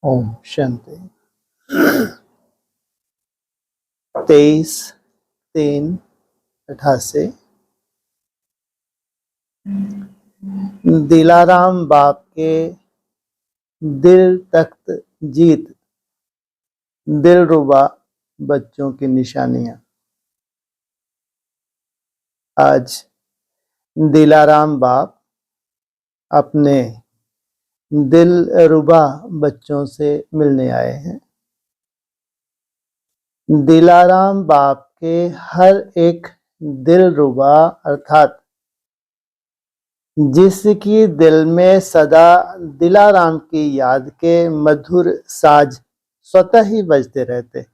ओम शांति। 23/3/88 दिलाराम बाप के दिल तख्त जीत दिलरुबा बच्चों की निशानियां। आज दिलाराम बाप अपने दिलरुबा बच्चों से मिलने आए हैं। दिलाराम बाप के हर एक दिलरुबा अर्थात जिसकी दिल में सदा दिलाराम की याद के मधुर साज स्वतः ही बजते रहते।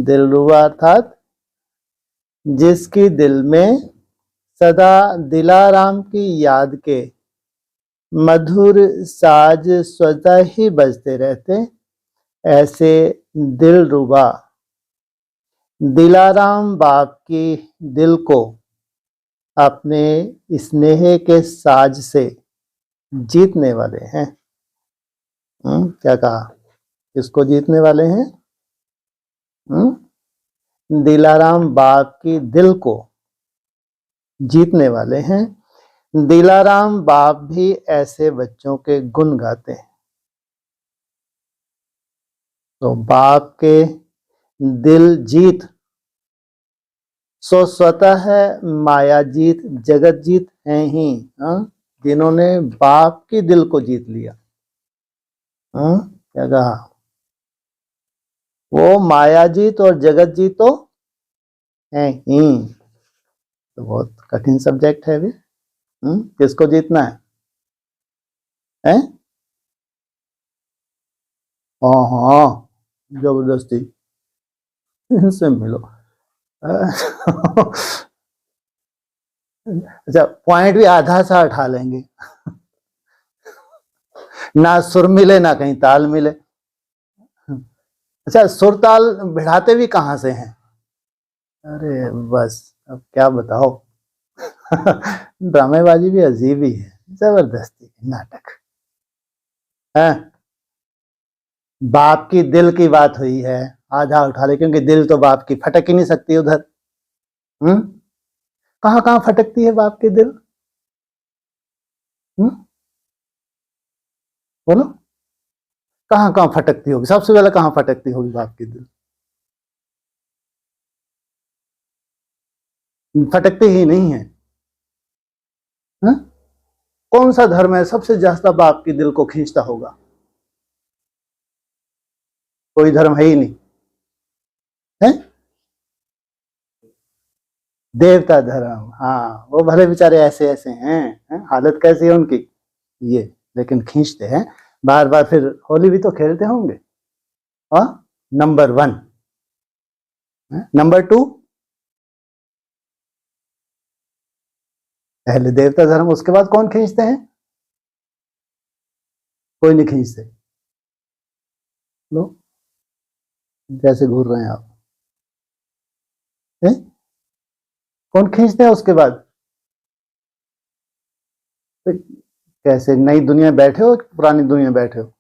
दिलरुबा अर्थात जिसकी दिल में सदा दिलाराम की याद के मधुर साज स्वतः ही बजते रहते, ऐसे दिलरुबा दिलाराम बाप की दिल को अपने स्नेह के साज से जीतने वाले हैं। क्या कहा? किसको जीतने वाले हैं? दिलाराम बाप की दिल को जीतने वाले हैं। दिलाराम बाप भी ऐसे बच्चों के गुण गाते हैं। तो बाप के दिल जीत सो स्वतः है माया जीत जगत जीत हैं ही, जिन्होंने बाप की दिल को जीत लिया। क्या कहा? वो माया जीत और जगत जीत तो है ही। तो बहुत कठिन सब्जेक्ट है भी। किसको जीतना है? हाँ हाँ, जबरदस्ती इनसे मिलो। अच्छा, पॉइंट भी आधा सा उठा लेंगे। ना सुर मिले ना कहीं ताल मिले। अच्छा, सुर ताल बढ़ाते भी कहाँ से हैं? अरे बस अब क्या बताओ। ड्रामेबाजी भी अजीब ही है, जबरदस्ती नाटक है। बाप की दिल की बात हुई है, आधा उठा ले, क्योंकि दिल तो बाप की फटक ही नहीं सकती उधर। कहाँ कहाँ फटकती है बाप की दिल? बोलो, कहाँ कहाँ फटकती होगी? सबसे पहले कहाँ फटकती होगी बाप की दिल? फटकती ही नहीं है। कौन सा धर्म है सबसे ज्यादा बाप की दिल को खींचता होगा? कोई धर्म है ही नहीं है। देवता धर्म, हाँ, वो भले बेचारे ऐसे ऐसे हैं, हालत कैसी है उनकी ये, लेकिन खींचते हैं बार बार। फिर होली भी तो खेलते होंगे। नंबर 1, नंबर 2, पहले देवता धर्म, उसके बाद कौन खींचते हैं? कोई नहीं खींचते। लो कैसे घूर रहे हैं आप? कौन खींचते हैं उसके बाद? तो कैसे, नई दुनिया में बैठे हो पुरानी दुनिया में बैठे हो?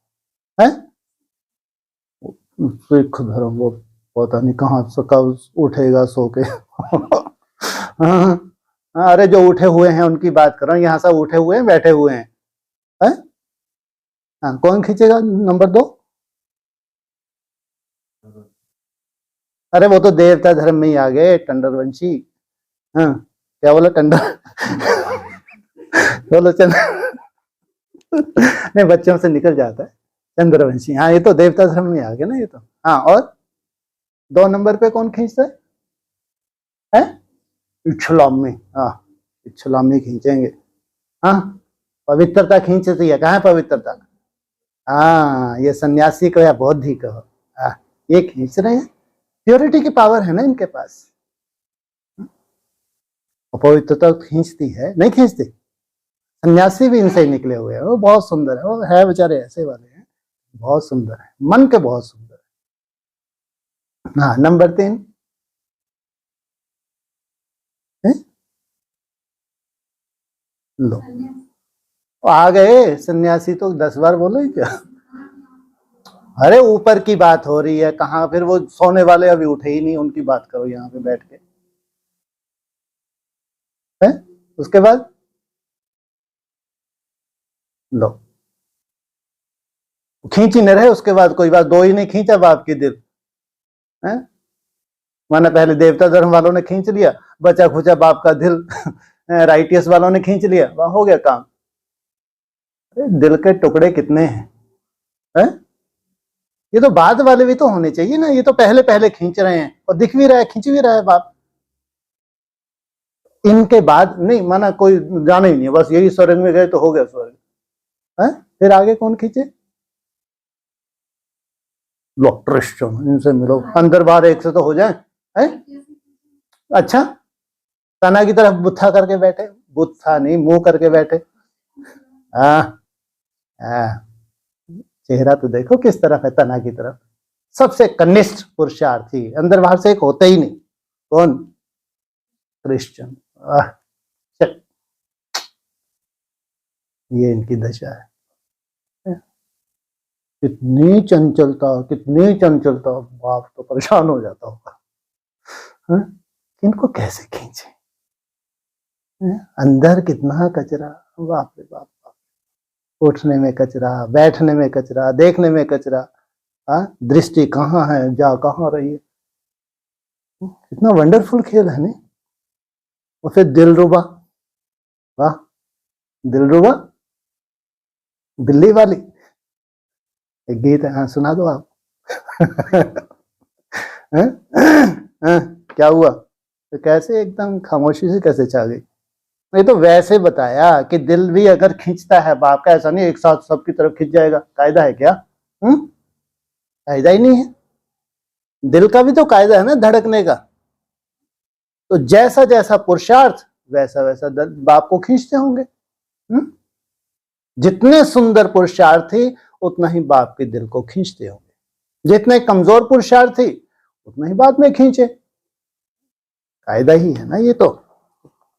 हैं? सिख धर्म वो पता नहीं कहाँ से कब उठेगा सो के। अरे जो उठे हुए हैं उनकी बात कर रहा हूँ, यहाँ सब उठे हुए हैं, बैठे हुए हैं। हाँ, कौन खींचेगा नंबर 2? अरे वो तो देवता धर्म में ही आ गए, टंडरवंशी। हाँ, क्या बोला? टंडर बोलो चंद्र। नहीं, बच्चों से निकल जाता है चंद्रवंशी। हाँ, ये तो देवता धर्म में आ गया ना ये तो। हाँ, और 2 नंबर पे कौन खींचता है? इच्छुलामी। हाँ, इच्छुलामी खींचेंगे। हाँ, पवित्रता खींचती है। कहाँ है पवित्रता? हाँ, ये सन्यासी को या बौद्धि को, हाँ, ये खींच रहे हैं। प्योरिटी की पावर है ना इनके पास। पवित्रता खींचती है, नहीं खींचती? सन्यासी भी इनसे ही निकले हुए हैं। वो बहुत सुंदर है, वो है बेचारे ऐसे वाले हैं, बहुत सुंदर है, मन के बहुत सुंदर है। हाँ, नंबर 3 लो आ गए सन्यासी तो 10 बार बोलो ही क्या। अरे ऊपर की बात हो रही है, कहाँ फिर वो सोने वाले अभी उठे ही नहीं, उनकी बात करो यहाँ पे बैठ के है। उसके बाद लो, खींच ही नहीं रहे, उसके बाद कोई बात, दो ही नहीं खींचा बाप की दिल है। माना पहले देवता धर्म वालों ने खींच लिया, बचा खुचा बाप का दिल राइटियस वालों ने खींच लिया, वहां हो गया काम। दिल के टुकड़े कितने हैं? ये तो बाद वाले भी तो होने चाहिए ना, ये तो पहले पहले खींच रहे हैं और दिख भी रहा है, खींच भी रहा है बाप। इनके बाद नहीं, माना कोई जाना ही नहीं, बस यही स्वर्ग में गए तो हो गया स्वर्ग है। फिर आगे कौन खींचे? इनसे मिलो, अंदर बाहर एक से तो हो जाए है? अच्छा, तना की तरफ बुत्था करके बैठे, बुत्था नहीं मुंह करके बैठे। हाँ हाँ, चेहरा तो देखो किस तरफ है, तना की तरफ। सबसे कनिष्ठ पुरुषार्थी, अंदर बाहर से एक होता ही नहीं। कौन? क्रिश्चियन। ये इनकी दशा है। कितनी चंचलता, कितनी चंचलता, बाप तो परेशान हो जाता होगा। इनको कैसे खींचे? अंदर कितना कचरा, बाप रे बाप। उठने में कचरा, बैठने में कचरा, देखने में कचरा। दृष्टि कहाँ है, जा कहाँ रही है। इतना वंडरफुल खेल है नहीं। और फिर दिलरुबा, वाह, दिलरुबा, दिल्ली वाली एक गीत है, हाँ सुना दो आप। क्या हुआ? तो कैसे एकदम खामोशी से कैसे छा गई? नहीं तो वैसे बताया कि दिल भी अगर खींचता है बाप का, ऐसा नहीं एक साथ सबकी तरफ खींच जाएगा, कायदा है क्या? कायदा ही नहीं है। दिल का भी तो कायदा है ना धड़कने का। तो जैसा जैसा पुरुषार्थ वैसा वैसा बाप को खींचते होंगे। जितने सुंदर पुरुषार्थी उतना ही बाप के दिल को खींचते होंगे, जितने कमजोर पुरुषार्थी उतना ही बाद में खींचे। कायदा ही है ना ये तो।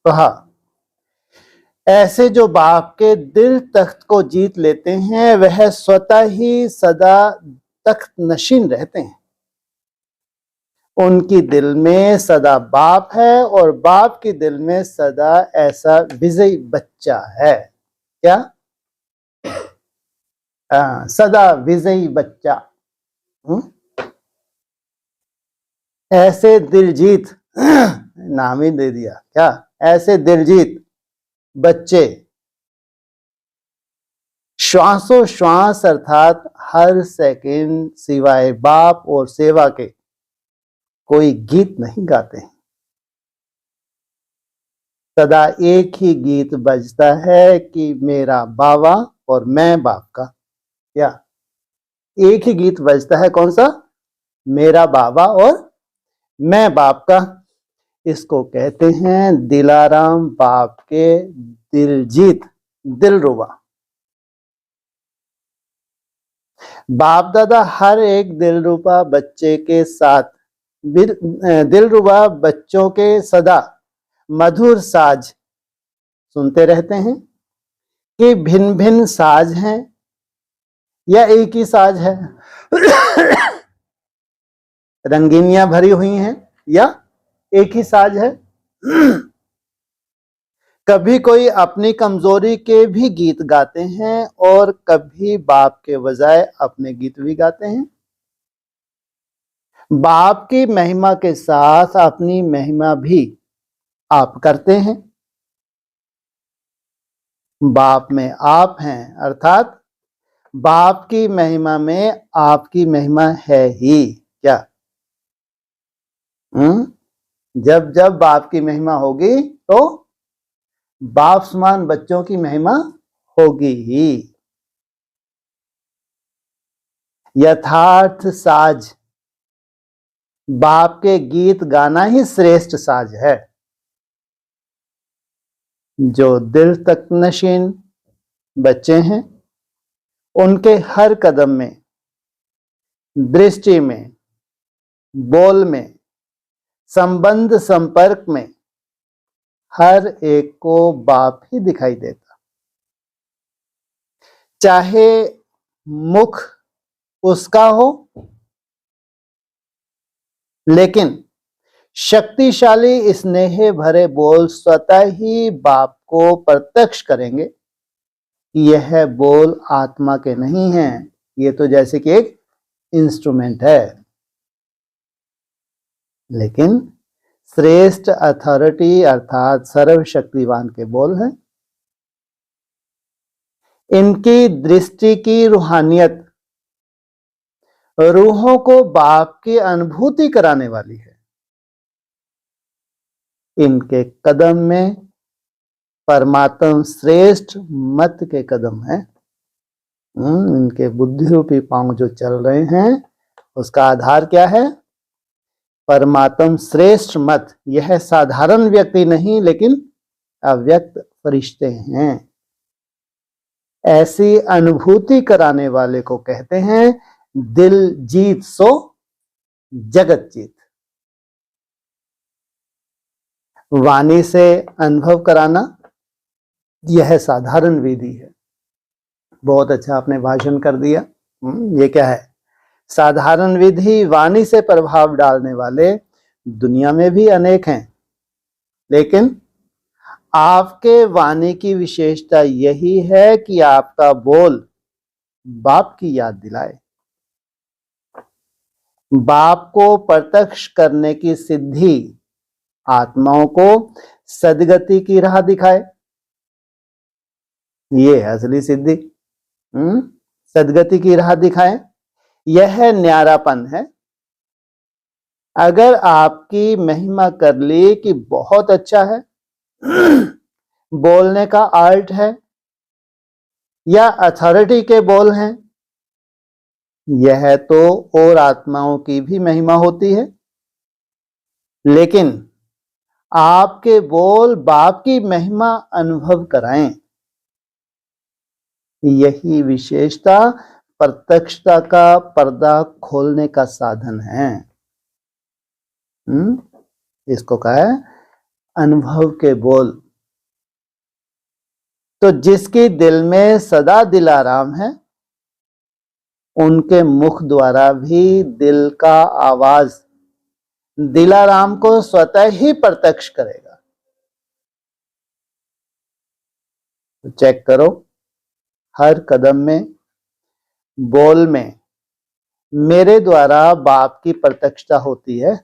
हाँ, ऐसे जो बाप के दिल तख्त को जीत लेते हैं वह स्वतः ही सदा तख्त नशीन रहते हैं। उनकी दिल में सदा बाप है और बाप की दिल में सदा ऐसा विजयी बच्चा है। क्या? सदा विजयी बच्चा। ऐसे दिलजीत, नाम ही दे दिया क्या, ऐसे दिलजीत बच्चे श्वासों श्वास अर्थात हर सेकंड सिवाय बाप और सेवा के कोई गीत नहीं गाते हैं। सदा एक ही गीत बजता है कि मेरा बाबा और मैं बाप का। क्या? एक ही गीत बजता है, कौन सा? मेरा बाबा और मैं बाप का। इसको कहते हैं दिलाराम बाप के दिलजीत, दिलरुबा। बाप दादा हर एक दिलरुबा बच्चे के साथ, दिलरुबा बच्चों के सदा मधुर साज सुनते रहते हैं कि भिन्न भिन्न साज हैं या एक ही साज है। रंगीनियां भरी हुई हैं या एक ही साज है। कभी कोई अपनी कमजोरी के भी गीत गाते हैं और कभी बाप के बजाय अपने गीत भी गाते हैं। बाप की महिमा के साथ अपनी महिमा भी आप करते हैं। बाप में आप हैं, अर्थात बाप की महिमा में आपकी महिमा है ही। क्या? जब जब बाप की महिमा होगी तो बाप समान बच्चों की महिमा होगी ही। यथार्थ साज बाप के गीत गाना ही श्रेष्ठ साज है। जो दिल तक नशीन बच्चे हैं उनके हर कदम में, दृष्टि में, बोल में, संबंध संपर्क में हर एक को बाप ही दिखाई देता। चाहे मुख उसका हो, लेकिन शक्तिशाली स्नेह भरे बोल स्वतः ही बाप को प्रत्यक्ष करेंगे कि यह बोल आत्मा के नहीं हैं, ये तो जैसे कि एक इंस्ट्रूमेंट है। लेकिन श्रेष्ठ अथॉरिटी अर्थात सर्वशक्तिवान के बोल हैं। इनकी दृष्टि की रूहानियत रूहों को बाप की अनुभूति कराने वाली है। इनके कदम में परमात्म श्रेष्ठ मत के कदम है। इनके बुद्धि रूपी पांव जो चल रहे हैं उसका आधार क्या है? परमात्म श्रेष्ठ मत। यह साधारण व्यक्ति नहीं लेकिन अव्यक्त फरिश्ते हैं। ऐसी अनुभूति कराने वाले को कहते हैं दिल जीत सो जगत जीत। वाणी से अनुभव कराना यह साधारण विधि है। बहुत अच्छा आपने भाषण कर दिया। ये क्या है? साधारण विधि। वाणी से प्रभाव डालने वाले दुनिया में भी अनेक हैं, लेकिन आपके वाणी की विशेषता यही है कि आपका बोल बाप की याद दिलाए, बाप को प्रत्यक्ष करने की सिद्धि, आत्माओं को सदगति की राह दिखाए। ये है असली सिद्धि। सदगति की राह दिखाए, यह न्यारापन है। अगर आपकी महिमा कर ली कि बहुत अच्छा है, बोलने का आर्ट है या अथॉरिटी के बोल हैं, यह तो और आत्माओं की भी महिमा होती है। लेकिन आपके बोल बाप की महिमा अनुभव कराएं, यही विशेषता प्रत्यक्षता का पर्दा खोलने का साधन है। इसको कहा है अनुभव के बोल। तो जिसके दिल में सदा दिलाराम है, उनके मुख द्वारा भी दिल का आवाज दिलाराम को स्वतः ही प्रत्यक्ष करेगा। तो चेक करो, हर कदम में, बोल में मेरे द्वारा बाप की प्रत्यक्षता होती है।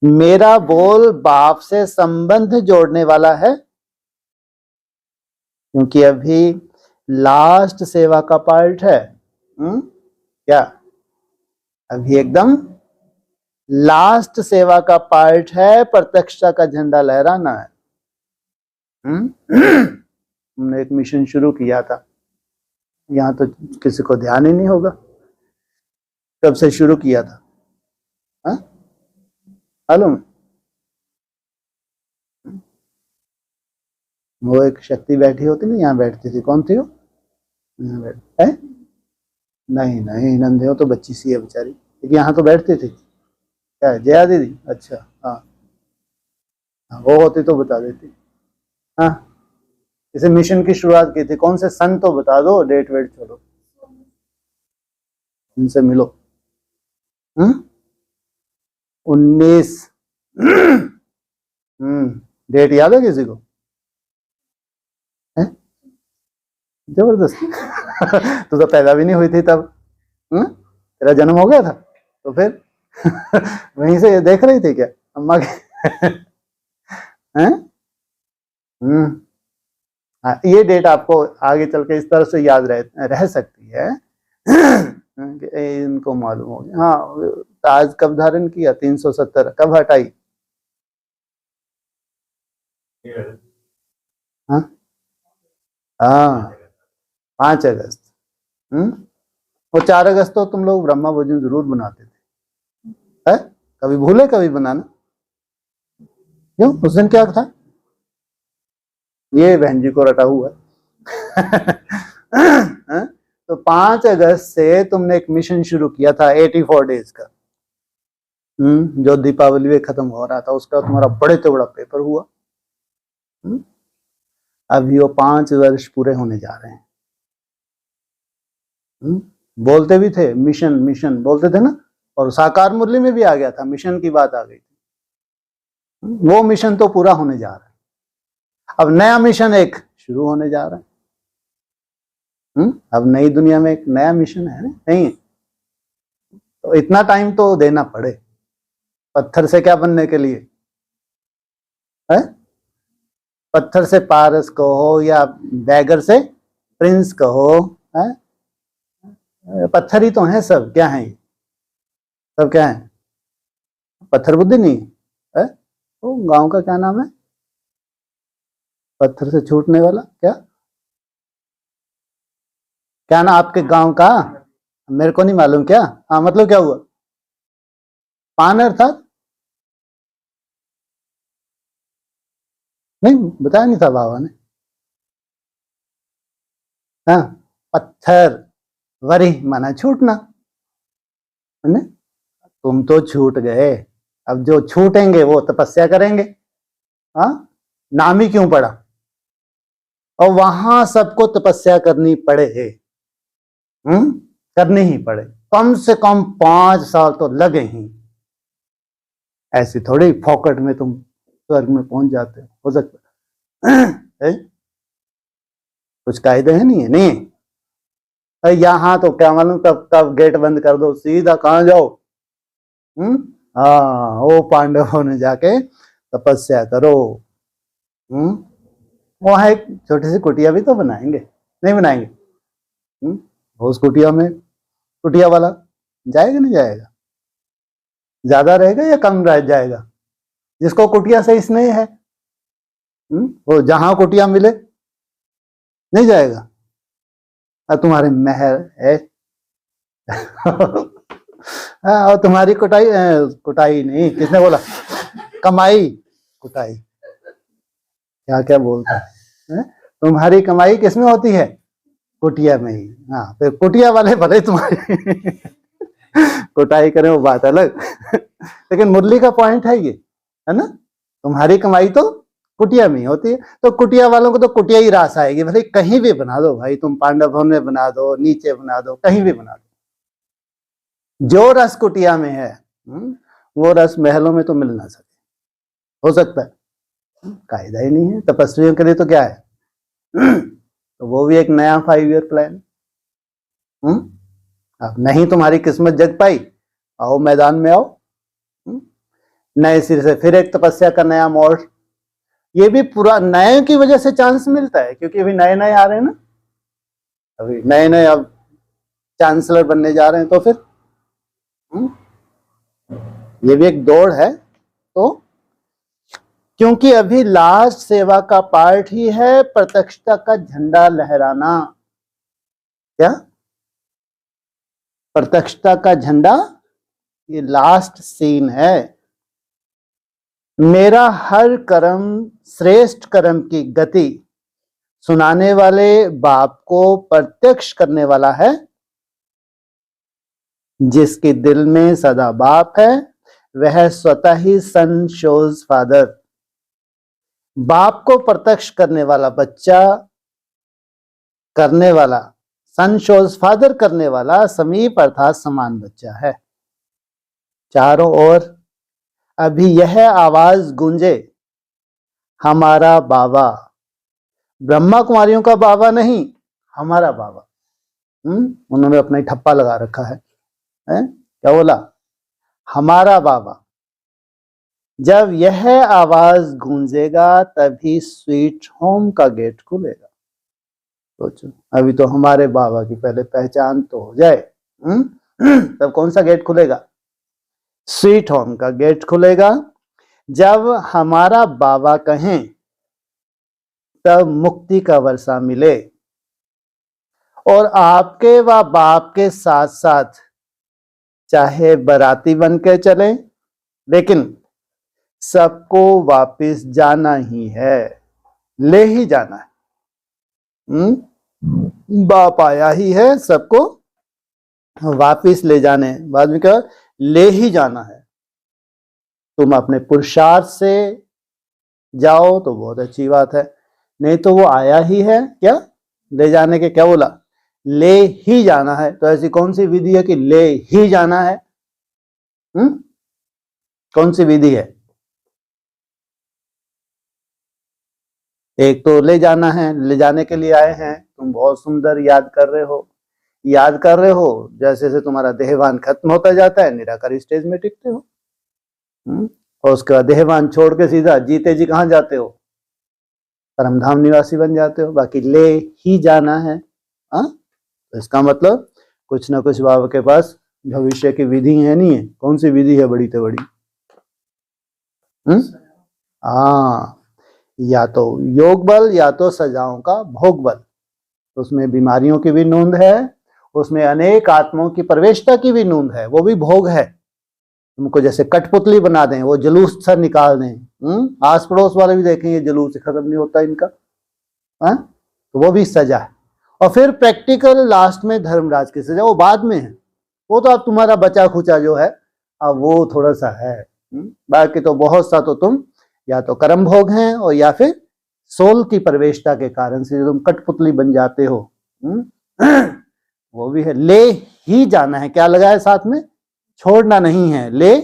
मेरा बोल बाप से संबंध जोड़ने वाला है, क्योंकि अभी लास्ट सेवा का पार्ट है। क्या अभी एकदम लास्ट सेवा का पार्ट है, प्रत्यक्षता का झंडा लहराना है। हमने एक मिशन शुरू किया था, यहां तो किसी को ध्यान ही नहीं होगा कब से शुरू किया था। मालूम? वो एक शक्ति बैठी होती ना, यहाँ बैठती थी। कौन थी वो? यहाँ बैठ है? नहीं नहीं, नंदे हो तो बच्ची सी है बेचारी, लेकिन यहाँ तो बैठती थी। क्या है, जया दीदी? अच्छा हाँ, वो होती तो बता देती। हाँ, इसे मिशन की शुरुआत की थी। कौन से सन तो बता दो, डेट वेट छोड़ो, इनसे मिलो। 19 डेट याद है किसी को? जबरदस्त। तू तो पैदा भी नहीं हुई थी तब। तेरा जन्म हो गया था तो फिर वहीं से देख रही थी क्या अम्मा के? हैं? ये डेट आपको आगे चल के इस तरह से याद रह सकती है। इनको मालूम हो गया। हाँ, ताज कब धारण किया? 370 कब हटाई? हाँ 5 अगस्त। और 4 अगस्त तो तुम लोग ब्रह्मा भोजन जरूर बनाते थे, है? कभी भूले कभी बनाना? क्यों, उस दिन क्या था? ये बहन जी को रटा हुआ है। तो 5 अगस्त से तुमने एक मिशन शुरू किया था 84 डेज का। जो दीपावली में खत्म हो रहा था, उसका तुम्हारा बड़े से बड़ा पेपर हुआ। अभी वो 5 वर्ष पूरे होने जा रहे हैं। बोलते भी थे मिशन मिशन बोलते थे ना, और साकार मुरली में भी आ गया था, मिशन की बात आ गई थी। वो मिशन तो पूरा होने जा रहा है, अब नया मिशन एक शुरू होने जा रहा है। अब नई दुनिया में एक नया मिशन है नहीं, तो इतना टाइम तो देना पड़े। पत्थर से क्या बनने के लिए है? पत्थर से पारस कहो या बैगर से प्रिंस कहो, है? पत्थर ही तो हैं सब, क्या हैं सब, क्या है? पत्थर बुद्धि नहीं है? तो गांव का क्या नाम है पत्थर से छूटने वाला? क्या क्या ना आपके गांव का? मेरे को नहीं मालूम। क्या हाँ मतलब क्या हुआ? पान अर्थात नहीं बताया नहीं था बाबा ने। हाँ पत्थर वरी माना छूटना है। तुम तो छूट गए, अब जो छूटेंगे वो तपस्या करेंगे। हाँ नाम ही क्यों पड़ा? और वहां सबको तपस्या करनी पड़े, करनी ही पड़े, कम से कम 5 साल तो लगे ही। ऐसी थोड़ी फोकट में तुम स्वर्ग में पहुंच जाते हो सकता है? कुछ कायदे हैं, नहीं है, नहीं है। यहाँ तो क्या मालूम कब कब गेट बंद कर दो, सीधा कहाँ जाओ? हाँ वो पांडवों ने जाके तपस्या करो। वहां एक छोटी सी कुटिया भी तो बनाएंगे, नहीं बनाएंगे? उस कुटिया में कुटिया वाला जाएगा नहीं जाएगा? ज्यादा रहेगा या कम रह जाएगा? जिसको कुटिया से स्नेह है वो जहां कुटिया मिले नहीं जाएगा। और तुम्हारे महल है हाँ, और तुम्हारी कुटाई कुटाई नहीं, किसने बोला? कमाई कुटाई क्या क्या बोलता है? तुम्हारी कमाई किसमें होती है? कुटिया में ही। हाँ फिर कुटिया वाले भले तुम्हारी कुटाई करें वो बात अलग लेकिन मुरली का पॉइंट है ये, है ना? तुम्हारी कमाई तो कुटिया में ही होती है, तो कुटिया वालों को तो कुटिया ही रास आएगी। भले कहीं भी बना दो भाई, तुम पांडव भवन में बना दो, नीचे बना दो, कहीं भी बना दो, जो रस कुटिया में है वो रस महलों में तो मिल ना सके। हो सकता है, कायदा ही नहीं है। तपस्वियों के लिए तो क्या है तो वो भी एक नया 5 ईयर प्लान। अब नहीं तुम्हारी किस्मत जग पाई, आओ मैदान में आओ, नए सिरे से फिर एक तपस्या का नया मोड़। ये भी पूरा नए की वजह से चांस मिलता है, क्योंकि अभी नए नए आ रहे हैं ना, अभी नए नए अब चांसलर बनने जा रहे हैं, तो फिर ये भी एक दौड़ है। तो क्योंकि अभी लास्ट सेवा का पार्ट ही है प्रत्यक्षता का झंडा लहराना। क्या प्रत्यक्षता का झंडा? ये लास्ट सीन है। मेरा हर कर्म श्रेष्ठ कर्म की गति सुनाने वाले बाप को प्रत्यक्ष करने वाला है। जिसके दिल में सदा बाप है वह स्वतः ही सन शोज फादर। बाप को प्रत्यक्ष करने वाला बच्चा करने वाला, सन शोज फादर करने वाला समीप अर्थात समान बच्चा है। चारों ओर अभी यह आवाज गूंजे, हमारा बाबा। ब्रह्मा कुमारियों का बाबा नहीं, हमारा बाबा। उन्होंने अपना ही ठप्पा लगा रखा है, क्या बोला? हमारा बाबा। जब यह आवाज गूंजेगा तभी स्वीट होम का गेट खुलेगा। सोचो, अभी तो हमारे बाबा की पहले पहचान तो हो जाए, तब कौन सा गेट खुलेगा? स्वीट होम का गेट खुलेगा। जब हमारा बाबा कहें तब मुक्ति का वर्षा मिले, और आपके व बाप के साथ साथ चाहे बाराती बन के चले, लेकिन सबको वापस जाना ही है, ले ही जाना है। बाप आया ही है सबको वापस ले जाने, बाद में क्या? ले ही जाना है। तुम अपने पुरुषार्थ से जाओ तो बहुत अच्छी बात है, नहीं तो वो आया ही है क्या ले जाने के? क्या बोला? ले ही जाना है। तो ऐसी कौन सी विधि है कि ले ही जाना है? कौन सी विधि है? एक तो ले जाना है, ले जाने के लिए आए हैं, तुम बहुत सुंदर याद कर रहे हो, याद कर रहे हो, जैसे जैसे तुम्हारा देहवान खत्म होता जाता है निराकार स्टेज में टिकते हो। और उसका देहवान छोड़ के सीधा जीते जी कहाँ जाते हो? परमधाम निवासी बन जाते हो। बाकी ले ही जाना है। तो इसका मतलब कुछ ना कुछ बाबा के पास भविष्य की विधि है, नहीं है? कौन सी विधि है बड़ी तो बड़ी? हाँ, या तो योग बल या तो सजाओं का भोग बल। उसमें बीमारियों की भी नोंद है, उसमें अनेक आत्माओं की प्रवेशता की भी नोंद है, वो भी भोग है। तुमको जैसे कठपुतली बना दें, वो जुलूस सा निकाल दें, आस पड़ोस वाले भी देखें ये जुलूस खत्म नहीं होता इनका, तो वो भी सजा है। और फिर प्रैक्टिकल लास्ट में धर्मराज की सजा, वो बाद में है, वो तो अब तुम्हारा बचा खुचा जो है अब वो थोड़ा सा है। बाकी तो बहुत सा तो तुम या तो कर्म भोग हैं और या फिर सोल की प्रवेशता के कारण से जो तुम कठपुतली बन जाते हो, वो भी है। ले ही जाना है, क्या लगा है साथ में? छोड़ना नहीं है। ले,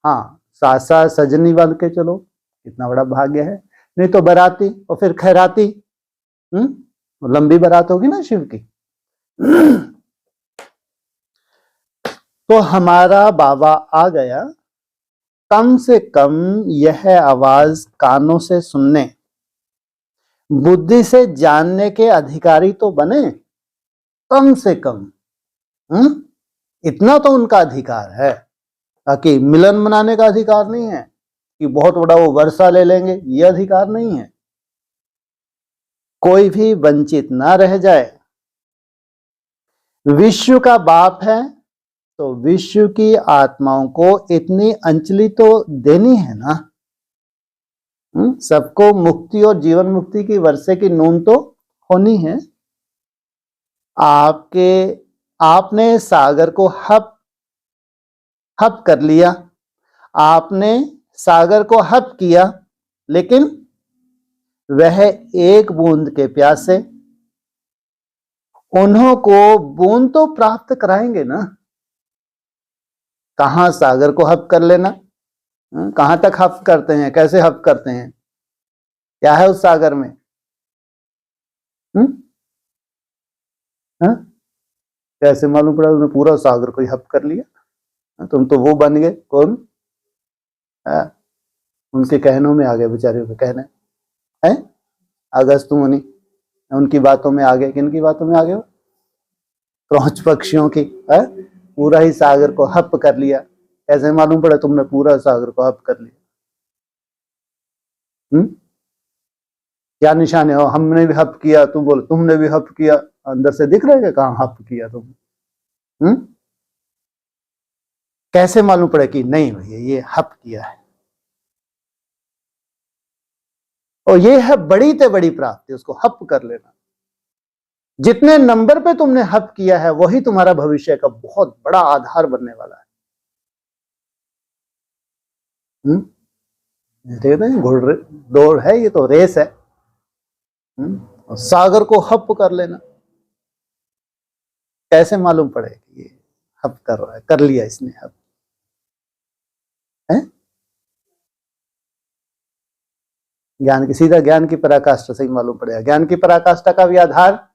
हाँ, साथ साथ सजनी बन के चलो, कितना बड़ा भाग्य है। नहीं तो बराती और फिर खैराती, लंबी बारात होगी ना शिव की। तो हमारा बाबा आ गया, कम से कम यह आवाज कानों से सुनने, बुद्धि से जानने के अधिकारी तो बने, कम से कम। इतना तो उनका अधिकार है। ताकि मिलन मनाने का अधिकार नहीं है कि बहुत बड़ा वो वर्षा ले लेंगे, ये अधिकार नहीं है। कोई भी वंचित ना रह जाए। विश्व का बाप है तो विश्व की आत्माओं को इतनी अंजलि तो देनी है ना। सबको मुक्ति और जीवन मुक्ति की वर्षे की नून तो होनी है। आपने सागर को हप कर लिया, आपने सागर को हप किया, लेकिन वह एक बूंद के प्यासे, उन्हों को बूंद तो प्राप्त कराएंगे ना। कहां सागर को हप कर लेना, कहां तक हप करते हैं, कैसे हप करते हैं, क्या है उस सागर में? कैसे मालूम पड़ा? उन्होंने पूरा सागर को ही हप कर लिया। तुम तो वो बन गए, कौन? उनके कहनों में आ गए, बेचारे के कहने है अगस्त मुनि, उनकी बातों में आ गए। किन की बातों में आ गए? क्रौच पक्षियों की। पूरा ही सागर को हप कर लिया। कैसे मालूम पड़ा तुमने पूरा सागर को हप कर लिया? क्या निशान है? हमने भी हप किया, तुम बोल तुमने भी हप किया, अंदर से दिख रहा है कहां हप किया तुम? कैसे मालूम पड़े कि नहीं भैया ये हप किया है? और ये है बड़ी से बड़ी प्राप्ति, उसको हप कर लेना। जितने नंबर पे तुमने हप किया है वही तुम्हारा भविष्य का बहुत बड़ा आधार बनने वाला है। देखते हैं घोड़ दौड़ है, ये तो रेस है। सागर को हप कर लेना, कैसे मालूम पड़े कि ये हप कर रहा है? कर लिया इसने हप है। ज्ञान की सीधा ज्ञान की पराकाष्ठा से ही मालूम पड़ेगा। ज्ञान की पराकाष्ठा का भी आधार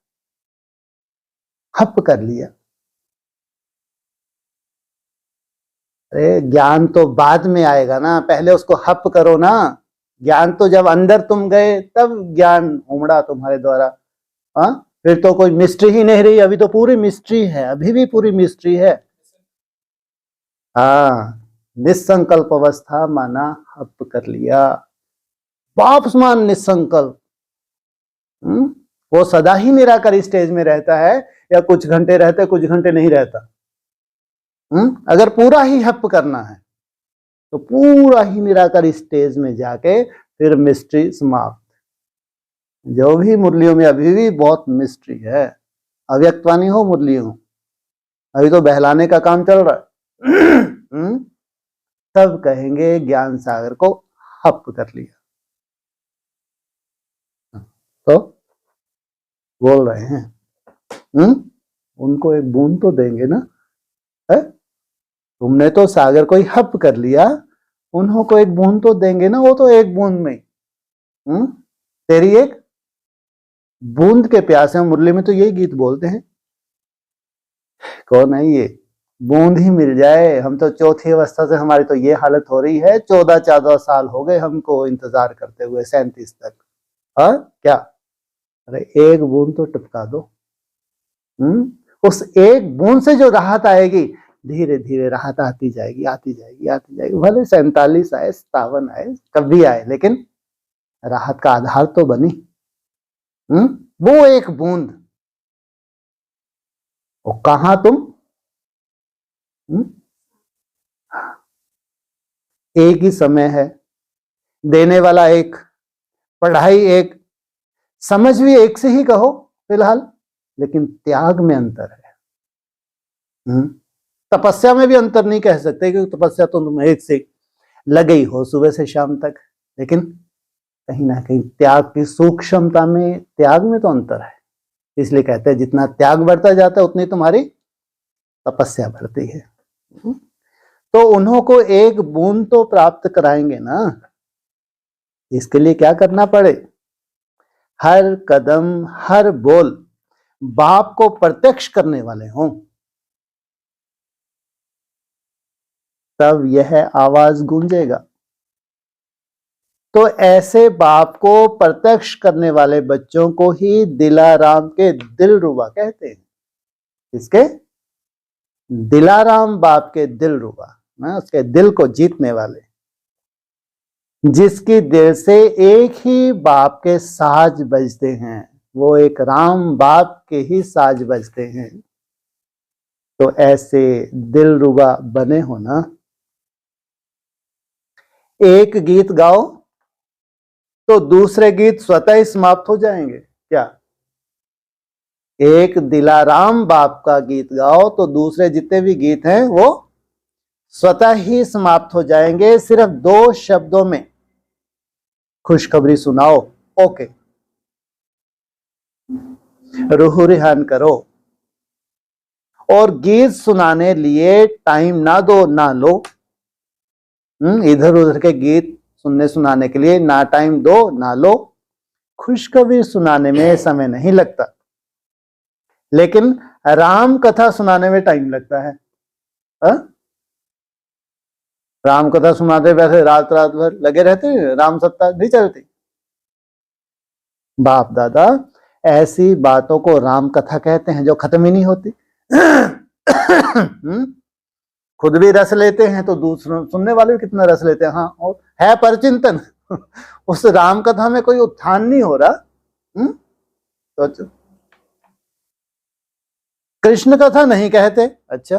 हप कर लिया। अरे ज्ञान तो बाद में आएगा ना, पहले उसको हप करो ना। ज्ञान तो जब अंदर तुम गए तब ज्ञान उमड़ा तुम्हारे द्वारा। फिर तो कोई मिस्ट्री ही नहीं रही, अभी तो पूरी मिस्ट्री है, अभी भी पूरी मिस्ट्री है। निसंकल्प अवस्था माना हप कर लिया। बाप समान निसंकल्प। वो सदा ही निराकार स्टेज में रहता है या कुछ घंटे रहता है, कुछ घंटे नहीं रहता। अगर पूरा ही हप करना है तो पूरा ही निराकार स्टेज में जाके फिर मिस्ट्री समाप्त। जो भी मुरलियों में अभी भी बहुत मिस्ट्री है, अव्यक्तवाणी हो मुरलियों, अभी तो बहलाने का काम चल रहा है। तब कहेंगे ज्ञान सागर को हप कर लिया। तो बोल रहे हैं उनको एक बूंद तो देंगे ना, है? तुमने तो सागर को ही हप कर लिया, उन्हों को एक बूंद तो देंगे ना, वो तो एक बूंद में। तेरी एक बूंद के प्यासे में, मुरली में तो यही गीत बोलते हैं, कौन है ये, बूंद ही मिल जाए, हम तो चौथी अवस्था से हमारी तो ये हालत हो रही है, 14 साल हो गए हमको इंतजार करते हुए, 37 तक। और क्या, अरे एक बूंद तो टपका दो। उस एक बूंद से जो राहत आएगी, धीरे धीरे राहत आती जाएगी, आती जाएगी, आती जाएगी, भले 47 आए, 57 आए, कभी आए, लेकिन राहत का आधार तो बनी। वो एक बूंद, वो कहां तुम, एक ही समय है, देने वाला एक, पढ़ाई एक, समझ भी एक से ही कहो फिलहाल, लेकिन त्याग में अंतर है। तपस्या में भी अंतर नहीं कह सकते, क्योंकि तपस्या तो तुम एक से लगे ही हो सुबह से शाम तक, लेकिन कहीं ना कहीं त्याग की सूक्ष्मता में, त्याग में तो अंतर है। इसलिए कहते हैं जितना त्याग बढ़ता जाता है उतनी तुम्हारी तपस्या बढ़ती है। तो उन्हों को एक बूंद तो प्राप्त कराएंगे ना, इसके लिए क्या करना पड़े, हर कदम हर बोल बाप को प्रत्यक्ष करने वाले हों, तब यह आवाज गूंजेगा। तो ऐसे बाप को प्रत्यक्ष करने वाले बच्चों को ही दिलाराम के दिलरुबा कहते हैं। इसके दिलाराम बाप के दिलरुबा, उसके दिल को जीतने वाले, जिसकी दिल से एक ही बाप के साज बजते हैं, वो एक राम बाप के ही साज बजते हैं। तो ऐसे दिलरुबा बने हो ना। एक गीत गाओ तो दूसरे गीत स्वतः ही समाप्त हो जाएंगे क्या, एक दिलाराम बाप का गीत गाओ तो दूसरे जितने भी गीत हैं वो स्वतः ही समाप्त हो जाएंगे, सिर्फ 2 शब्दों में खुशखबरी सुनाओ, ओके, रूह रिहान करो, और गीत सुनाने लिए टाइम ना दो ना लो। इधर उधर के गीत सुनने सुनाने के लिए ना टाइम दो ना लो। खुशखबरी सुनाने में समय नहीं लगता, लेकिन राम कथा सुनाने में टाइम लगता है। राम कथा सुनाते वैसे रात रात भर लगे रहते, राम सप्ताह नहीं चलती। बाप दादा ऐसी बातों को राम कथा कहते हैं जो खत्म ही नहीं होती। खुद भी रस लेते हैं तो दूसरों सुनने वाले भी कितना रस लेते हैं। हाँ, और है पर चिंतन। उस राम कथा में कोई उत्थान नहीं हो रहा। तो कृष्ण कथा नहीं कहते, अच्छा,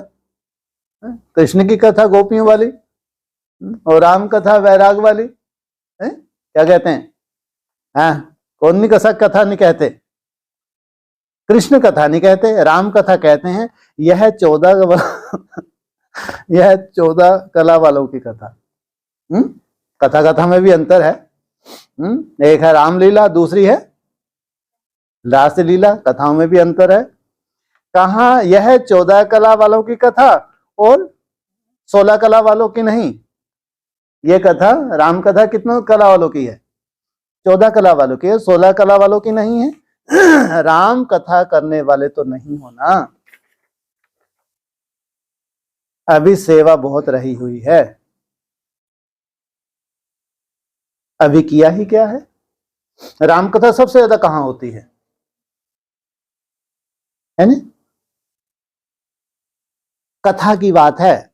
कृष्ण की कथा गोपियों वाली, और राम कथा वैराग वाली, क्या कहते हैं, हाँ, कौन नी कथा नहीं कहते, कृष्ण कथा नहीं कहते, राम कथा कहते हैं। यह 14 कला वालों की कथा। कथा कथा में भी अंतर है। एक है रामलीला, दूसरी है रास लीला, कथाओं में भी अंतर है। कहा यह 14 कला वालों की कथा और 16 कला वालों की नहीं। ये कथा राम कथा कितनों कला वालों की है, 14 कला वालों की है, 16 कला वालों की नहीं है। राम कथा करने वाले तो नहीं होना। अभी सेवा बहुत रही हुई है, अभी किया ही क्या है। राम कथा सबसे ज्यादा कहां होती है नहीं, कथा की बात है।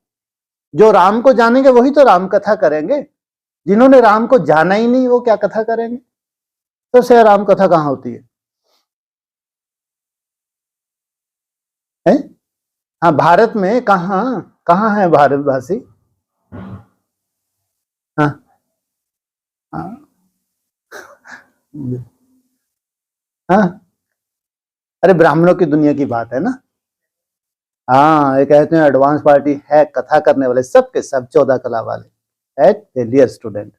जो राम को जानेंगे वही तो राम कथा करेंगे, जिन्होंने राम को जाना ही नहीं वो क्या कथा करेंगे। सबसे राम कथा कहां होती है? हाँ, भारत में कहां कहां है भारतवासी? हाँ हाँ हाँ, अरे ब्राह्मणों की दुनिया की बात है ना। हाँ, ये कहते हैं एडवांस पार्टी है, कथा करने वाले सबके सब 14 कला वाले है, फेलियर स्टूडेंट।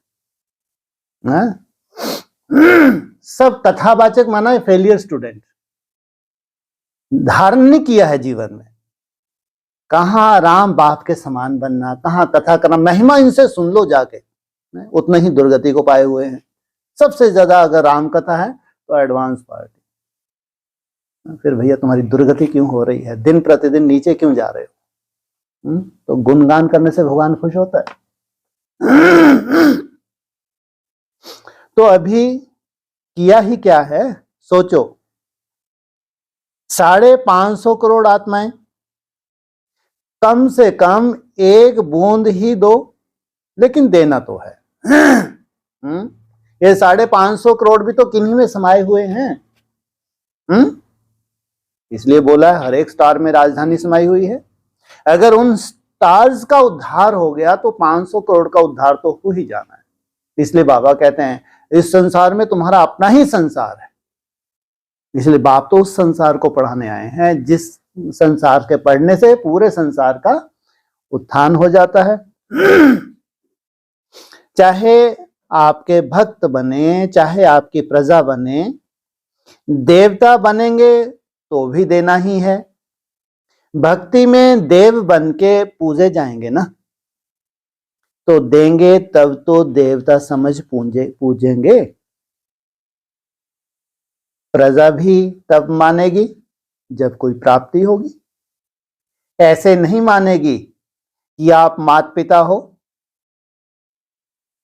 सब कथावाचक माना है फेलियर स्टूडेंट। धारण नहीं किया है जीवन में। कहाँ राम बाप के समान बनना, कहाँ कथा करना, महिमा इनसे सुन लो जाके, उतने ही दुर्गति को पाए हुए हैं। सबसे ज्यादा अगर राम कथा है तो एडवांस पार्टी। फिर भैया तुम्हारी दुर्गति क्यों हो रही है, दिन प्रतिदिन नीचे क्यों जा रहे हो? तो गुणगान करने से भगवान खुश होता है। तो अभी किया ही क्या है, सोचो। 550 करोड़ आत्माएं, कम से कम एक बूंद ही दो, लेकिन देना तो है। ये 550 करोड़ भी तो किन्हीं में समाये हुए हैं। इसलिए बोला है हर एक स्टार में राजधानी समाई हुई है। अगर उन स्टार्स का उद्धार हो गया तो 500 करोड़ का उद्धार तो हो ही जाना है। इसलिए बाबा कहते हैं इस संसार में तुम्हारा अपना ही संसार है। इसलिए बाप तो उस संसार को पढ़ाने आए हैं जिस संसार के पढ़ने से पूरे संसार का उत्थान हो जाता है। चाहे आपके भक्त बने, चाहे आपकी प्रजा बने, देवता बनेंगे तो भी देना ही है। भक्ति में देव बन के पूजे जाएंगे ना, तो देंगे तब तो देवता समझ पूजेंगे। प्रजा भी तब मानेगी जब कोई प्राप्ति होगी। ऐसे नहीं मानेगी कि आप माता पिता हो।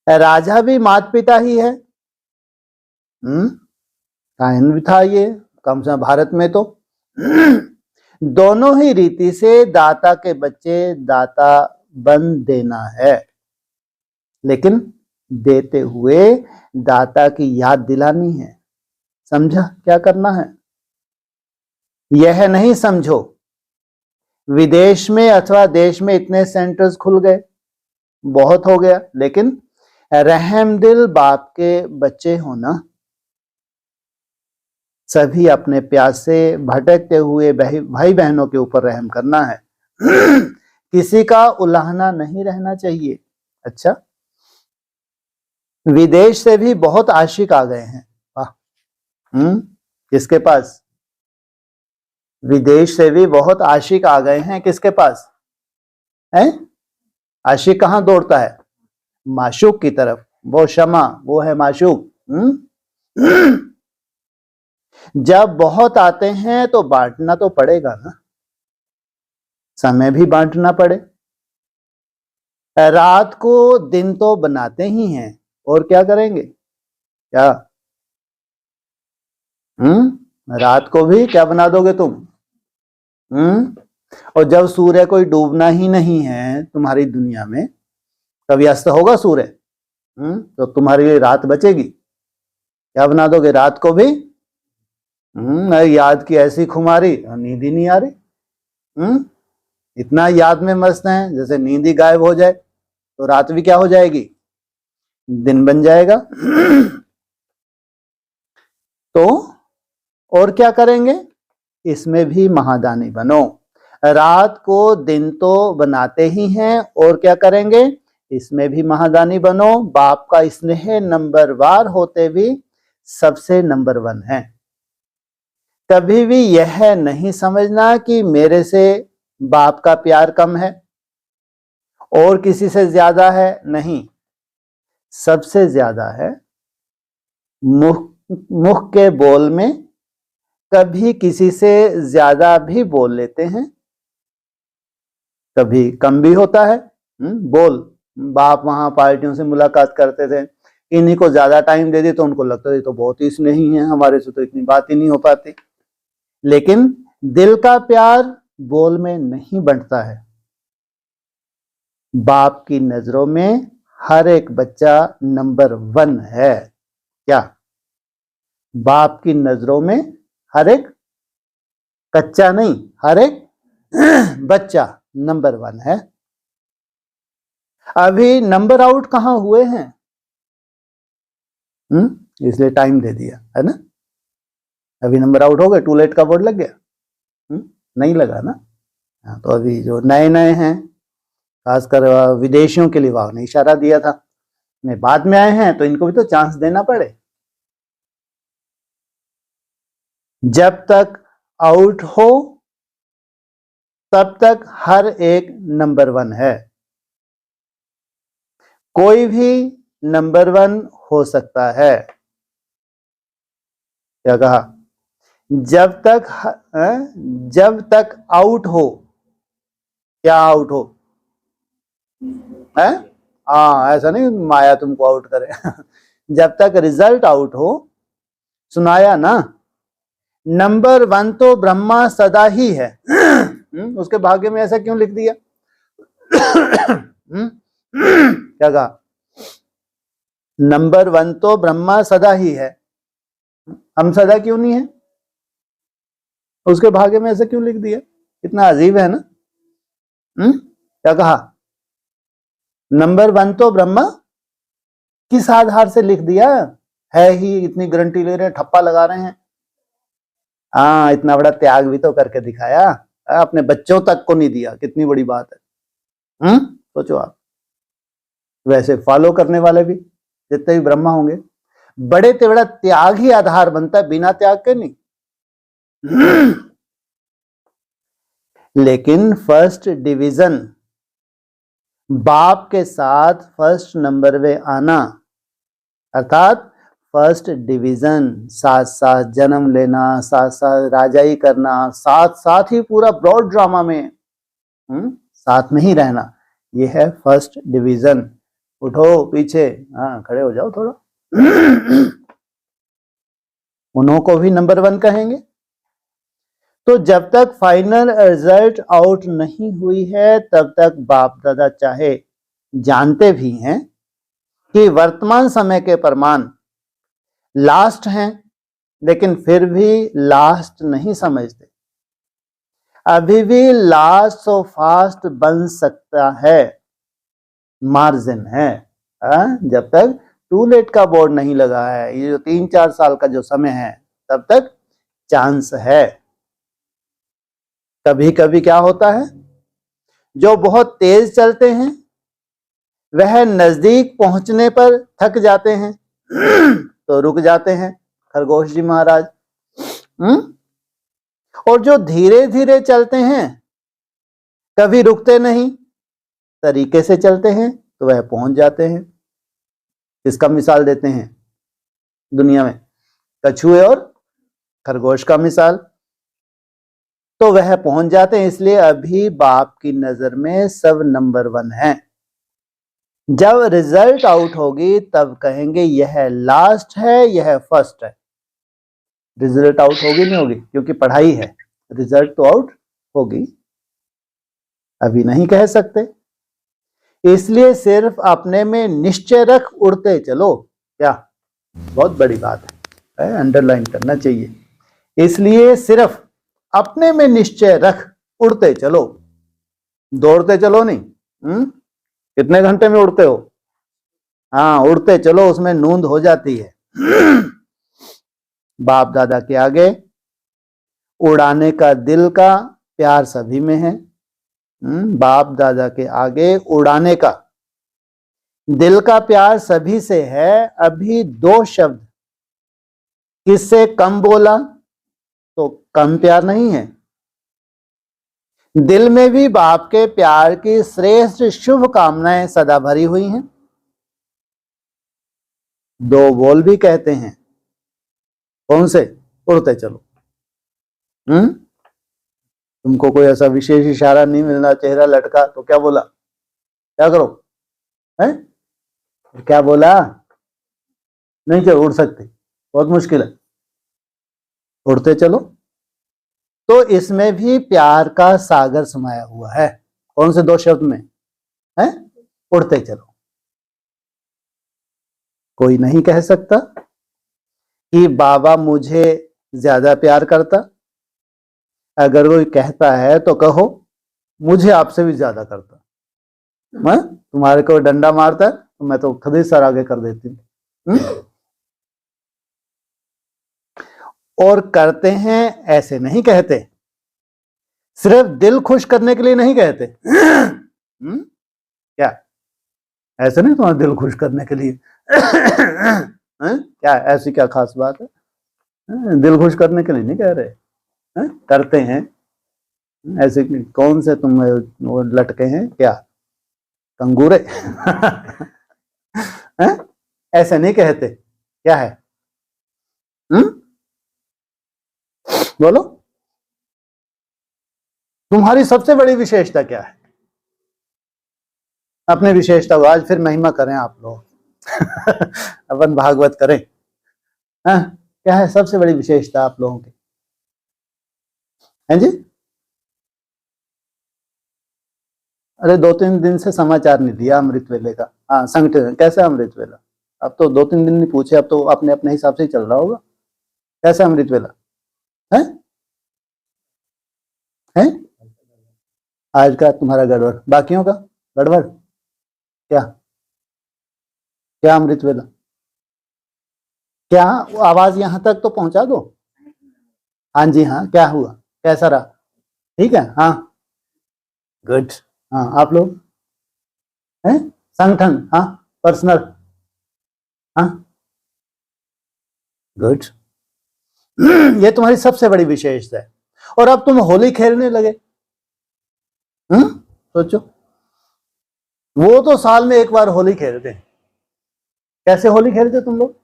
राजा भी माता पिता ही है। कायन भी था ये, कम से कम भारत में तो। दोनों ही रीति से दाता के बच्चे दाता बन देना है, लेकिन देते हुए दाता की याद दिलानी है। समझा क्या करना है? यह नहीं समझो विदेश में अथवा देश में इतने सेंटर्स खुल गए, बहुत हो गया, लेकिन रहमदिल बाप के बच्चे होना, सभी अपने प्यासे भटकते हुए भाई बहनों के ऊपर रहम करना है। किसी का उलाहना नहीं रहना चाहिए। अच्छा, विदेश से भी बहुत आशिक आ गए हैं। वाह। किसके पास? विदेश से भी बहुत आशिक आ गए हैं। किसके पास है? आशिक कहां दौड़ता है? माशूक की तरफ। वो शमा, वो है माशूक। जब बहुत आते हैं तो बांटना तो पड़ेगा ना, समय भी बांटना पड़े। रात को दिन तो बनाते ही हैं, और क्या करेंगे? क्या रात को भी क्या बना दोगे तुम? और जब सूर्य कोई डूबना ही नहीं है तुम्हारी दुनिया में, कभी अस्त होगा सूर्य? तो तुम्हारी रात बचेगी? क्या बना दोगे रात को भी? याद की ऐसी खुमारी, नींद ही नहीं आ रही। इतना याद में मस्त है, जैसे नींद ही गायब हो जाए तो रात भी क्या हो जाएगी? दिन बन जाएगा। तो और क्या करेंगे? इसमें भी महादानी बनो। रात को दिन तो बनाते ही हैं, और क्या करेंगे? इसमें भी महादानी बनो। बाप का स्नेह नंबरवार होते भी सबसे नंबर 1 है। कभी भी यह नहीं समझना कि मेरे से बाप का प्यार कम है और किसी से ज्यादा है। नहीं, सबसे ज्यादा है। मुख के बोल में कभी किसी से ज्यादा भी बोल लेते हैं, कभी कम भी होता है। बोल, बाप वहां पार्टियों से मुलाकात करते थे, इन्हीं को ज्यादा टाइम दे दी तो उनको लगता है तो बहुत ही स्नेही है, हमारे से तो इतनी बात ही नहीं हो पाती। लेकिन दिल का प्यार बोल में नहीं बंटता है। बाप की नजरों में हर एक बच्चा नंबर 1 है। क्या? बाप की नजरों में हर एक कच्चा नहीं, हर एक बच्चा नंबर 1 है। अभी नंबर आउट कहां हुए हैं? इसलिए टाइम दे दिया है ना। अभी नंबर आउट हो गए, टू लेट का बोर्ड लग गया? नहीं लगा ना। तो अभी जो नए नए हैं, खासकर विदेशियों के लिए वाह ने इशारा दिया था, बाद में आए हैं तो इनको भी तो चांस देना पड़े। जब तक आउट हो तब तक हर एक नंबर 1 है। कोई भी नंबर 1 हो सकता है। क्या कहा? जब तक आउट हो। क्या आउट हो? है? हाँ, ऐसा नहीं माया तुमको आउट करे। जब तक रिजल्ट आउट हो। सुनाया ना? नंबर 1 तो ब्रह्मा सदा ही है। उसके भाग्य में ऐसा क्यों लिख दिया? क्या कहा? नंबर 1 तो ब्रह्मा सदा ही है। हम सदा क्यों नहीं है? उसके भाग्य में ऐसा क्यों लिख दिया? कितना अजीब है ना? क्या कहा? नंबर 1 तो ब्रह्मा किस आधार से लिख दिया? है ही, इतनी गारंटी ले रहे हैं, ठप्पा लगा रहे हैं। हाँ, इतना बड़ा त्याग भी तो करके दिखाया। अपने बच्चों तक को नहीं दिया, कितनी बड़ी बात है। सोचो आप। वैसे फॉलो करने वाले भी जितने भी ब्रह्मा होंगे, बड़े से बड़ा त्याग ही आधार बनता है, बिना त्याग के नहीं। लेकिन फर्स्ट डिवीजन, बाप के साथ फर्स्ट नंबर पे आना, अर्थात फर्स्ट डिवीजन, साथ साथ जन्म लेना, साथ साथ राजाई करना, साथ साथ ही पूरा ब्रॉड ड्रामा में साथ में ही रहना, ये है फर्स्ट डिवीजन। उठो पीछे, हाँ खड़े हो जाओ थोड़ा। उन्हों को भी नंबर 1 कहेंगे। तो जब तक फाइनल रिजल्ट आउट नहीं हुई है तब तक बाप दादा चाहे जानते भी हैं कि वर्तमान समय के प्रमाण लास्ट हैं, लेकिन फिर भी लास्ट नहीं समझते। अभी भी लास्ट सो फास्ट बन सकता है, मार्जिन है। जब तक टू लेट का बोर्ड नहीं लगा है, ये जो 3-4 साल का जो समय है, तब तक चांस है। कभी कभी क्या होता है, जो बहुत तेज चलते हैं वह नजदीक पहुंचने पर थक जाते हैं तो रुक जाते हैं, खरगोश जी महाराज। और जो धीरे धीरे चलते हैं, कभी रुकते नहीं, तरीके से चलते हैं, तो वह पहुंच जाते हैं। इसका मिसाल देते हैं दुनिया में, कछुए और खरगोश का मिसाल। तो वह पहुंच जाते हैं, इसलिए अभी बाप की नजर में सब नंबर 1 है। जब रिजल्ट आउट होगी तब कहेंगे यह लास्ट है, यह फर्स्ट है। रिजल्ट आउट होगी नहीं होगी, क्योंकि पढ़ाई है, रिजल्ट तो आउट होगी, अभी नहीं कह सकते। इसलिए सिर्फ अपने में निश्चय रख उड़ते चलो। क्या बहुत बड़ी बात है, अंडरलाइन करना चाहिए। इसलिए सिर्फ अपने में निश्चय रख उड़ते चलो, दौड़ते चलो नहीं। कितने घंटे में उड़ते हो? हाँ, उड़ते चलो, उसमें नींद हो जाती है। बाप दादा के आगे उड़ाने का दिल का प्यार सभी में है। बाप दादा के आगे उड़ाने का दिल का प्यार सभी से है। अभी 2 शब्द किससे कम बोला तो कम प्यार नहीं है। दिल में भी बाप के प्यार की श्रेष्ठ शुभ कामनाएं सदा भरी हुई हैं। 2 बोल भी कहते हैं, कौन से? उड़ते चलो। तुमको कोई ऐसा विशेष इशारा नहीं मिलना, चेहरा लटका तो क्या बोला? क्या करो? है क्या बोला? नहीं चलो उड़ सकते, बहुत मुश्किल है, उड़ते चलो। तो इसमें भी प्यार का सागर समाया हुआ है। कौन से 2 शब्द में है? उड़ते चलो। कोई नहीं कह सकता कि बाबा मुझे ज्यादा प्यार करता। अगर कोई कहता है तो कहो मुझे आपसे भी ज्यादा करता। मैं तुम्हारे को डंडा मारता है तो मैं तो खुद ही सर आगे कर देती हूँ। और करते हैं ऐसे नहीं कहते, सिर्फ दिल खुश करने के लिए नहीं कहते। क्या ऐसे नहीं, तुम्हारा दिल खुश करने के लिए? क्या ऐसी क्या खास बात है? दिल खुश करने के लिए नहीं कह रहे, करते हैं। ऐसे कौन से तुम वो लटके हैं क्या, कंगूरे? ऐसे नहीं कहते, क्या है? बोलो, तुम्हारी सबसे बड़ी विशेषता क्या है? अपनी विशेषता को आज फिर महिमा करें आप लोग। अपन भागवत करें। क्या है सबसे बड़ी विशेषता आप लोगों की? हैं जी? अरे 2-3 दिन से समाचार नहीं दिया अमृत वेले का। हाँ, संगठन कैसा अमृत वेला? अब तो 2-3 दिन नहीं पूछे, अब तो अपने अपने हिसाब से ही चल रहा होगा। कैसा अमृत वेला है? है आज का तुम्हारा गड़बड़, बाकियों का गड़बड़ क्या? क्या अमृत वेला? क्या आवाज यहां तक तो पहुंचा दो। हाँ जी, हाँ, क्या हुआ, कैसा रहा? ठीक है, हाँ, गुड। हाँ, आप लोग हैं संगठन, हाँ, पर्सनल, हाँ, गुड। ये तुम्हारी सबसे बड़ी विशेषता है। और अब तुम होली खेलने लगे। सोचो, वो तो साल में एक बार होली खेलते हैं। कैसे होली खेलते तुम लोग?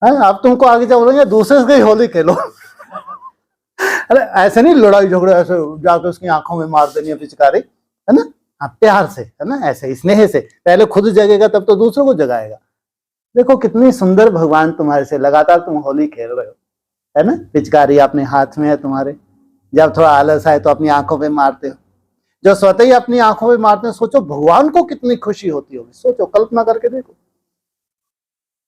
अब तुमको आगे क्या बोलेंगे, दूसरे से ही होली खेलो। अरे ऐसे नहीं, लड़ाई झगड़ा ऐसे जाकर उसकी आंखों में मार देनी है पिचकारी, है ना? हाँ, प्यार से, है ना, ऐसे स्नेह से। पहले खुद जगेगा तब तो दूसरों को जगाएगा। देखो कितनी सुंदर भगवान तुम्हारे से, लगातार तुम होली खेल रहे हो, है ना? पिचकारी अपने हाथ में है तुम्हारे। जब थोड़ा आलस आए तो अपनी आंखों पे मारते हो। जो स्वतः ही अपनी आंखों पे मारते हैं, सोचो भगवान को कितनी खुशी होती होगी। सोचो, कल्पना करके देखो।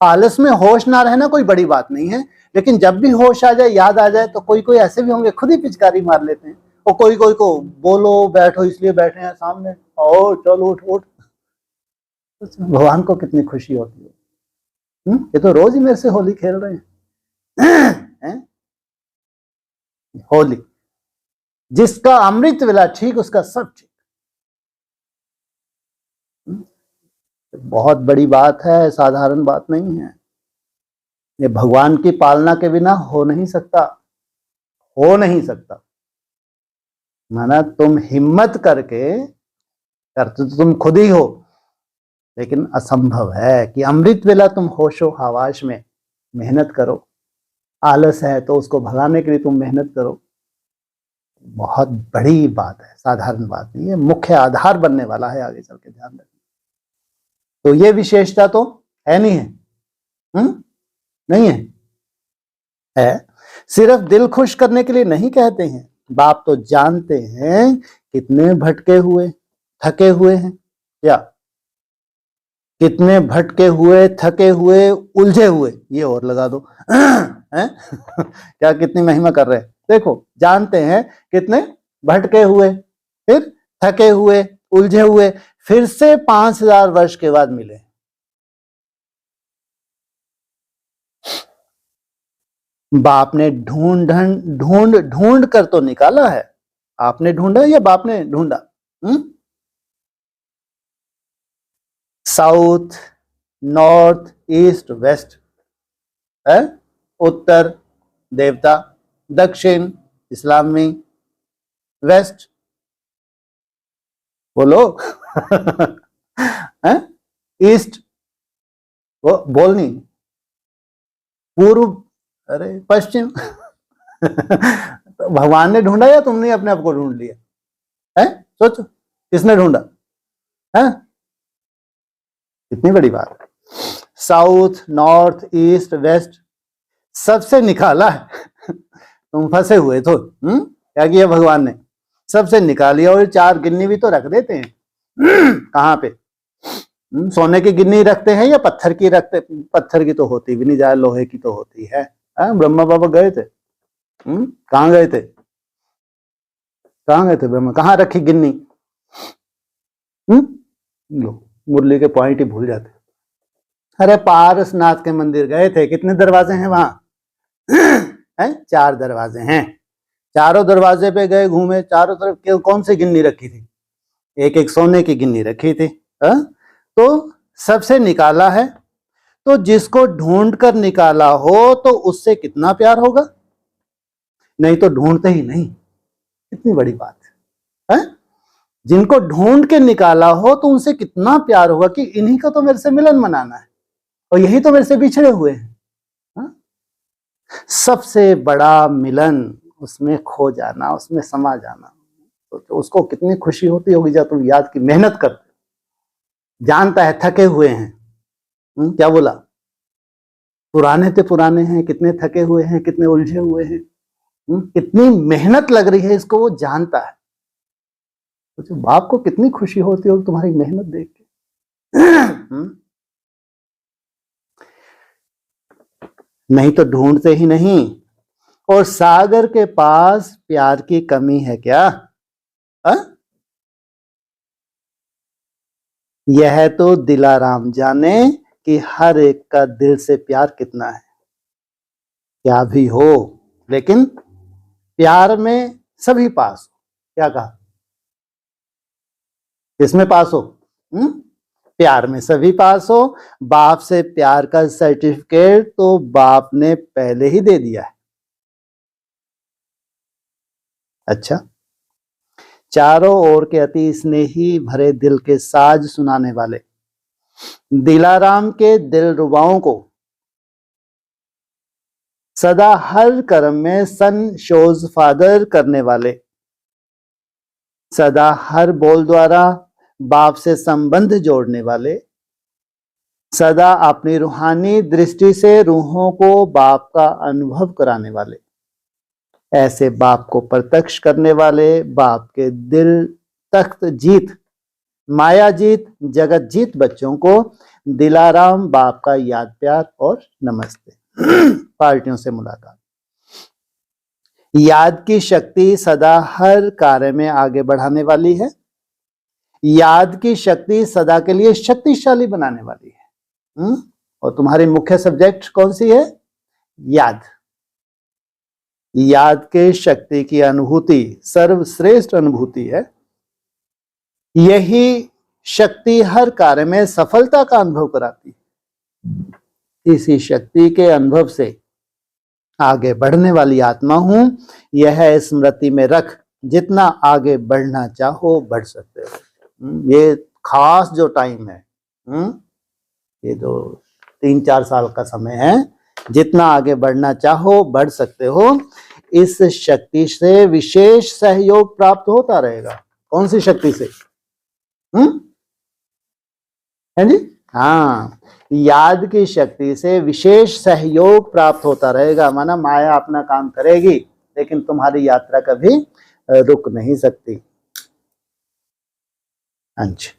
आलस में होश ना रहना कोई बड़ी बात नहीं है, लेकिन जब भी होश आ जाए, याद आ जाए, तो कोई कोई ऐसे भी होंगे खुद ही पिचकारी मार लेते हैं। और कोई कोई को बोलो बैठो इसलिए बैठे हैं सामने, ओ चलो उठ उठ। भगवान को कितनी खुशी होती है। ये तो रोज ही मेरे से होली खेल रहे हैं। होली, जिसका अमृत वेला ठीक उसका सब ठीक। बहुत बड़ी बात है, साधारण बात नहीं है। ये भगवान की पालना के बिना हो नहीं सकता, हो नहीं सकता। माना तुम हिम्मत करके करते तो तुम खुद ही हो, लेकिन असंभव है कि अमृत वेला तुम होशो हवास में मेहनत करो। आलस है तो उसको भगाने के लिए तुम मेहनत करो। बहुत बड़ी बात है, साधारण बात नहीं है, मुख्य आधार बनने वाला है आगे चल के, ध्यान रखना। तो ये विशेषता तो है नहीं है? नहीं है? है। सिर्फ दिल खुश करने के लिए नहीं कहते हैं, बाप तो जानते हैं कितने भटके हुए थके हुए हैं, क्या कितने भटके हुए थके हुए उलझे हुए, ये और लगा दो। हैं? क्या कितनी महिमा कर रहे हैं। देखो, जानते हैं कितने भटके हुए, फिर थके हुए उलझे हुए, फिर से 5000 वर्ष के बाद मिले। बाप ने ढूंढ ढूंढ ढूंढ कर तो निकाला है। आपने ढूंढा या बाप ने ढूंढा? साउथ, नॉर्थ, ईस्ट, वेस्ट है। उत्तर देवता, दक्षिण इस्लामी, वेस्ट बोलो। है ईस्ट, वो बोलनी, पूर्व, अरे पश्चिम। तो भगवान ने ढूंढा या तुमने अपने आप को ढूंढ लिया? है सोचो, किसने ढूंढा? है कितनी बड़ी बात है। साउथ, नॉर्थ, ईस्ट, वेस्ट सबसे निकाला है। तुम फंसे हुए तो क्या किया भगवान ने? सबसे निकालिया। और 4 गिन्नी भी तो रख देते हैं। कहाँ पे? सोने की गिन्नी रखते हैं या पत्थर की रखते? पत्थर की तो होती भी नहीं, ज्यादा लोहे की तो होती है। ब्रह्मा बाबा गए थे, कहाँ गए थे? कहाँ गए थे ब्रह्मा? कहाँ रखी गिन्नी? मुरली के पॉइंट ही भूल जाते। अरे पारसनाथ के मंदिर गए थे, कितने दरवाजे हैं वहां? हैं 4 दरवाजे हैं। चारों दरवाजे पे गए, घूमे चारों तरफ, कौन सी गिन्नी रखी थी? एक एक सोने की गिन्नी रखी थी। तो सबसे निकाला है। तो जिसको ढूंढ कर निकाला हो तो उससे कितना प्यार होगा? नहीं तो ढूंढते ही नहीं। कितनी बड़ी बात है। जिनको ढूंढ के निकाला हो तो उनसे कितना प्यार होगा कि इन्हीं का तो मेरे से मिलन मनाना है और यही तो मेरे से बिछड़े हुए हैं। सबसे बड़ा मिलन उसमें खो जाना, उसमें समा जाना, तो उसको कितनी खुशी होती होगी जब तुम याद की मेहनत करते। जानता है थके हुए हैं, क्या बोला, पुराने ते पुराने हैं, कितने थके हुए हैं, कितने उलझे हुए हैं, कितनी मेहनत लग रही है इसको, वो जानता है। तो बाप को कितनी खुशी होती होगी तुम्हारी मेहनत देख के। नहीं तो ढूंढते ही नहीं। और सागर के पास प्यार की कमी है क्या? यह तो दिलाराम जाने कि हर एक का दिल से प्यार कितना है। क्या भी हो, लेकिन प्यार में सभी पास हो। क्या कहा? किसमें पास हो? प्यार में सभी पास हो। बाप से प्यार का सर्टिफिकेट तो बाप ने पहले ही दे दिया है। अच्छा, चारों ओर के अति स्नेही भरे दिल के साज सुनाने वाले दिलाराम के दिलरुबाओं को सदा हर कर्म में सन शोज फादर करने वाले, सदा हर बोल द्वारा बाप से संबंध जोड़ने वाले, सदा अपनी रूहानी दृष्टि से रूहों को बाप का अनुभव कराने वाले, ऐसे बाप को प्रत्यक्ष करने वाले, बाप के दिल तख्त जीत, माया जीत, जगत जीत बच्चों को दिलाराम बाप का याद प्यार और नमस्ते। पार्टियों से मुलाकात। याद की शक्ति सदा हर कार्य में आगे बढ़ाने वाली है। याद की शक्ति सदा के लिए शक्तिशाली बनाने वाली है। और तुम्हारी मुख्य सब्जेक्ट कौन सी है? याद। याद के शक्ति की अनुभूति सर्वश्रेष्ठ अनुभूति है। यही शक्ति हर कार्य में सफलता का अनुभव कराती है। इसी शक्ति के अनुभव से आगे बढ़ने वाली आत्मा हूं, यह स्मृति में रख, जितना आगे बढ़ना चाहो बढ़ सकते हो। ये खास जो टाइम है, ये जो 3-4 साल का समय है, जितना आगे बढ़ना चाहो बढ़ सकते हो। इस शक्ति से विशेष सहयोग प्राप्त होता रहेगा। कौन सी शक्ति से? है जी? हाँ, याद की शक्ति से विशेष सहयोग प्राप्त होता रहेगा। माना माया अपना काम करेगी, लेकिन तुम्हारी यात्रा कभी रुक नहीं सकती। अच्छा।